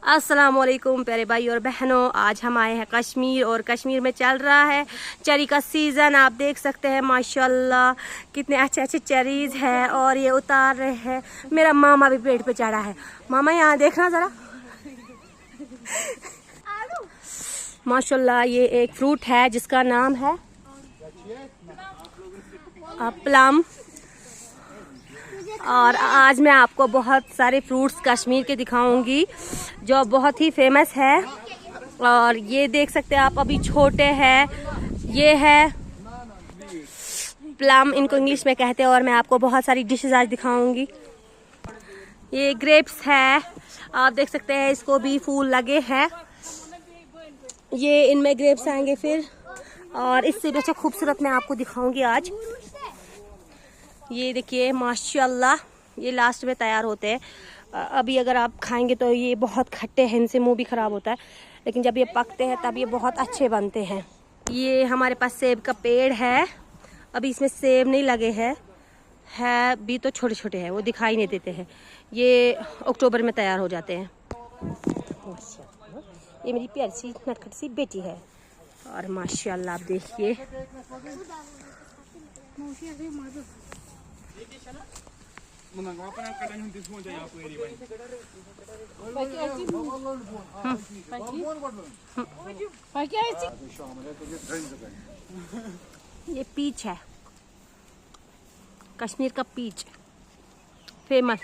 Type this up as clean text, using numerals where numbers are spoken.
अस्सलामुअलैकुम प्यारे भाई और बहनों, आज हम आए हैं कश्मीर और कश्मीर में चल रहा है चेरी का सीज़न। आप देख सकते हैं माशाल्लाह कितने अच्छे अच्छे चेरीज है और ये उतार रहे हैं। मेरा मामा भी पेड़ पे चढ़ा है। मामा यहाँ देखना ज़रा, माशाल्लाह ये एक फ्रूट है जिसका नाम है प्लम। और आज मैं आपको बहुत सारे फ्रूट्स कश्मीर के दिखाऊंगी जो बहुत ही फेमस है। और ये देख सकते हैं आप, अभी छोटे हैं। ये है प्लम, इनको इंग्लिश में कहते हैं। और मैं आपको बहुत सारी डिशेस आज दिखाऊंगी। ये ग्रेप्स है, आप देख सकते हैं, इसको भी फूल लगे हैं। ये इनमें ग्रेप्स आएंगे फिर। और इससे भी अच्छा खूबसूरत मैं आपको दिखाऊंगी आज। ये देखिए माशाल्लाह, ये लास्ट में तैयार होते हैं। अभी अगर आप खाएंगे तो ये बहुत खट्टे हैं, इनसे मुंह भी ख़राब होता है, लेकिन जब ये पकते हैं तब ये बहुत अच्छे बनते हैं। ये हमारे पास सेब का पेड़ है, अभी इसमें सेब नहीं लगे हैं, है भी तो छोटे छोटे हैं, वो दिखाई नहीं देते हैं। ये अक्टूबर में तैयार हो जाते हैं। ये मेरी प्यारी सी नटखट सी बेटी है। और माशाल्लाह आप देखिए, ये पीच है, कश्मीर का पीच फेमस।